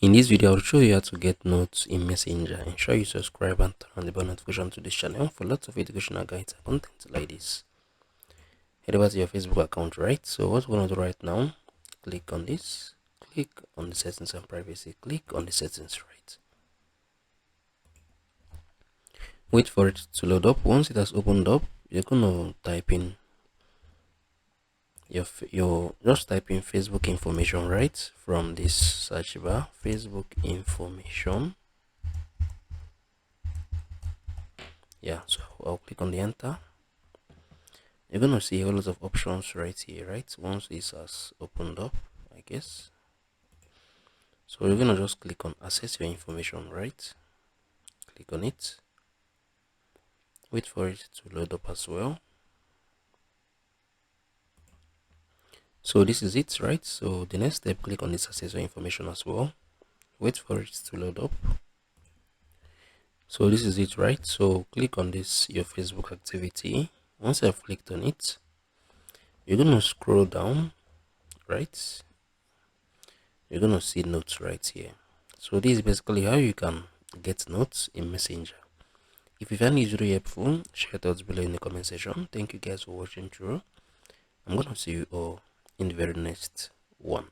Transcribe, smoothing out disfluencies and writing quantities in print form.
In this video, I'll show you how to get notes in Messenger. Ensure you subscribe and turn on the bell notification to this channel for lots of educational guides and content like this. Head over to your Facebook account, right? So what we're going to do right now, click on this, click on the settings and privacy, click on the settings, right? Wait for it to load up. Once it has opened up, you're going to type in your just type in Facebook information, right? From this search bar, Facebook information. Yeah, so I'll click on the enter. You're gonna see a lot of options right here, right? Once this has opened up, I guess. So you're gonna just click on access your information, right? Click on it. Wait for it to load up as well. So this is it, right? So the next step, click on this access your information as well. Wait for it to load up. So this is it, right? So click on this your Facebook activity. Once I've clicked on it, you're gonna scroll down, right? You're gonna see notes right here. So this is basically how you can get notes in Messenger. If you find this video helpful, share thoughts below in the comment section. Thank you guys for watching through. I'm gonna see you all in the very next one.